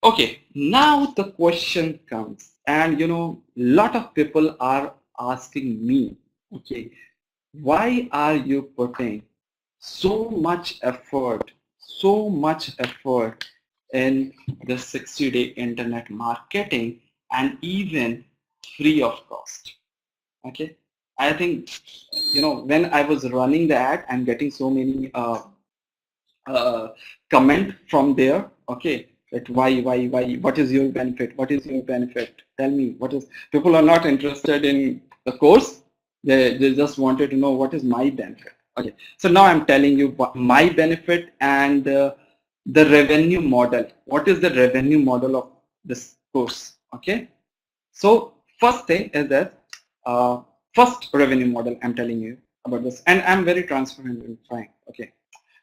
Okay, now the question comes, and lot of people are asking me, okay, why are you putting so much effort in the 60-day internet marketing and even free of cost? Okay, I think when I was running the ad, I'm getting so many uh, comment from there. Okay, that why, what is your benefit, what is your benefit, tell me what is. People are not interested in the course, they just wanted to know what is my benefit. Okay, so now I'm telling you what my benefit and the revenue model, what is the revenue model of this course. Okay, so first thing is that uh, first revenue model I'm telling you about this, and I'm very transparent and frank. Okay,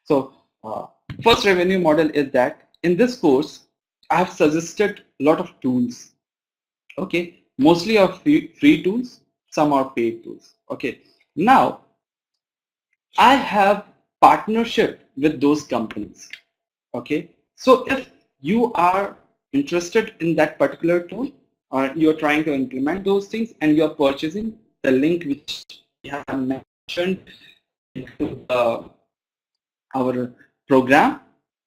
so uh, first revenue model is that in this course, I have suggested a lot of tools. Okay, mostly are free tools, some are paid tools. Okay, now I have partnership with those companies. Okay, so if you are interested in that particular tool, or you're trying to implement those things and you're purchasing the link which we have mentioned into our program,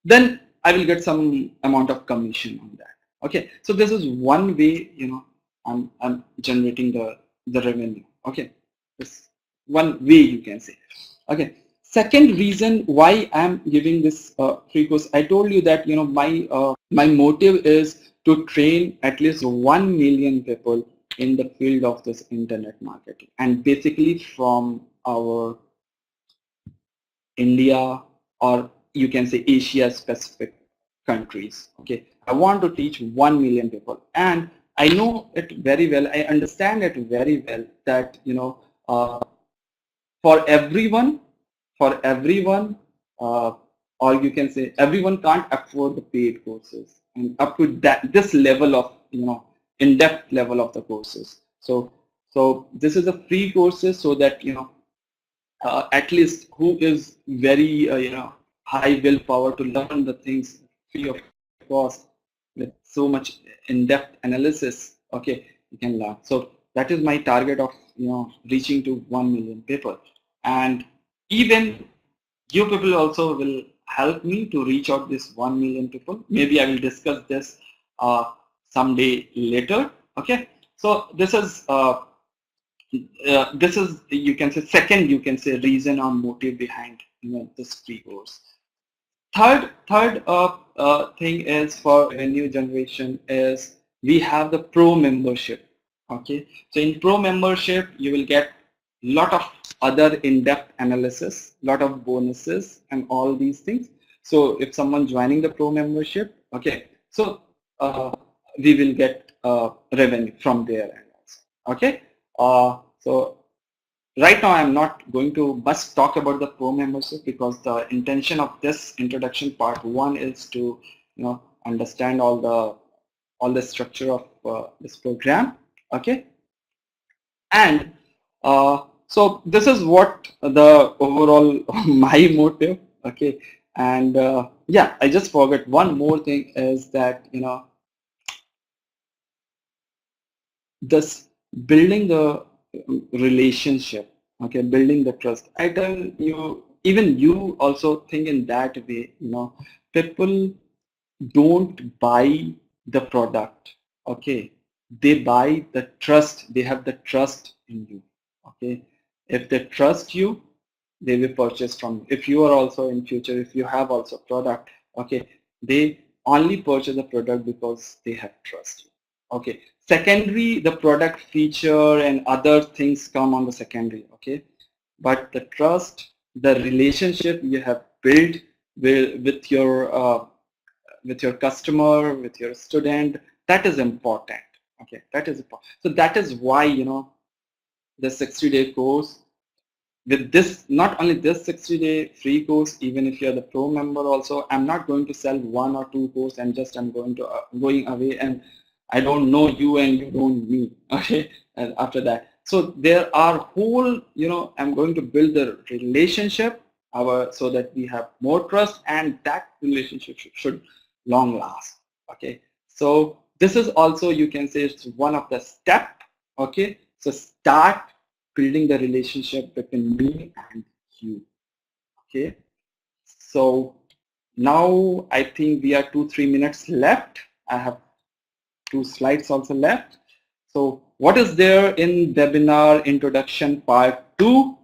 then I will get some amount of commission on that. Okay, so this is one way, I'm generating the revenue. Okay, this one way you can say. Okay, second reason why I'm giving this free course, I told you that my motive is to train at least 1 million people in the field of this internet marketing, and basically from our India, or you can say Asia specific countries. Okay, I want to teach 1 million people, and I know it very well. I understand it very well that uh, for everyone, for everyone, uh, or you can say everyone can't afford the paid courses and up to that this level of in-depth level of the courses. So this is a free courses so that at least who is very high willpower to learn the things free of cost with so much in-depth analysis. Okay, you can learn. So that is my target of reaching to 1 million people, and even you people also will help me to reach out this 1 million people. Maybe I will discuss this someday later. Okay, so this is you can say second, you can say reason or motive behind this free course. Third thing is for revenue generation is we have the pro membership. Okay, so in pro membership you will get lot of other in-depth analysis, lot of bonuses and all these things. So if someone joining the pro membership, okay, so we will get revenue from there and also. Okay, so right now I'm not going to much talk about the pro membership because the intention of this introduction part one is to understand all the structure of this program. Okay, and so this is what the overall my motive. Okay, and yeah, I just forgot one more thing is that this building the relationship. Okay, building the trust. I tell you, even you also think in that way. People don't buy the product. Okay, they buy the trust. They have the trust in you. Okay, if they trust you, they will purchase from you. If you are also in future, if you have also product, okay, they only purchase the product because they have trust you. Okay, secondary, the product feature and other things come on the secondary. Okay, but the trust, the relationship you have built with your customer, with your student, that is important. Okay, that is important. So that is why the 60-day course, with this, not only this 60-day free course, even if you're the pro member also, I'm not going to sell one or two course and just I'm going away and I don't know you and you don't me. Okay, and after that, so there are whole, I'm going to build the relationship so that we have more trust and that relationship should long last. Okay, So this is also, you can say, it's one of the step. Okay, so start building the relationship between me and you. Okay, so now I think we are 2-3 minutes left. I have 2 slides also left. So what is there in webinar introduction part 2?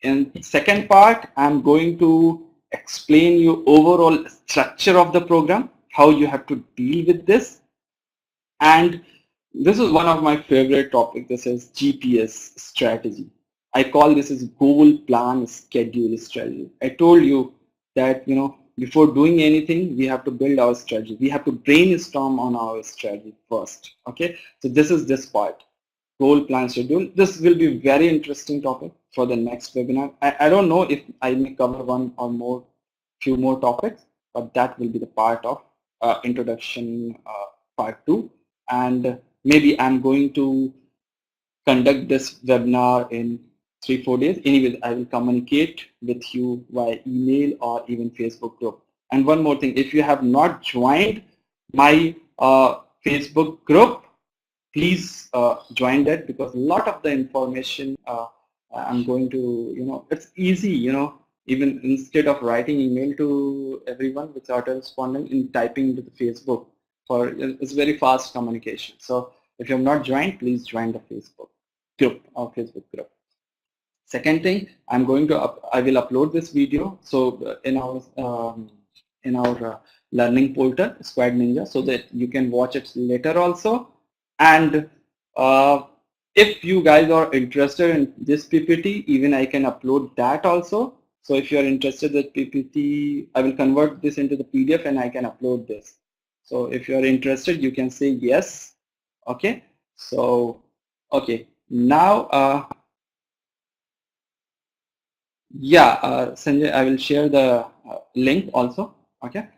In second part, I'm going to explain you overall structure of the program, how you have to deal with this. And this is one of my favorite topics. This is GPS strategy. I call this as goal, plan, schedule strategy. I told you that, before doing anything, we have to build our strategy. We have to brainstorm on our strategy first. Okay. So this is this part, goal, plan, schedule. This will be very interesting topic for the next webinar. I don't know if I may cover one or more, few more topics, but that will be the part of introduction part 2. And maybe I'm going to conduct this webinar in 3-4 days. Anyways, I will communicate with you via email or even Facebook group. And one more thing, if you have not joined my Facebook group, please join that, because a lot of the information I'm going to, it's easy, even instead of writing email to everyone with auto-responding, in typing to the Facebook, it's very fast communication. So if you have not joined, please join the Facebook group or Facebook group. Second thing, I will upload this video. So in our learning portal, Squad Ninja, so that you can watch it later also. And if you guys are interested in this PPT, even I can upload that also. So if you are interested in PPT, I will convert this into the PDF and I can upload this. So if you are interested, you can say yes. Okay. So, okay. Now, yeah, Sanjay, I will share the link also. Okay.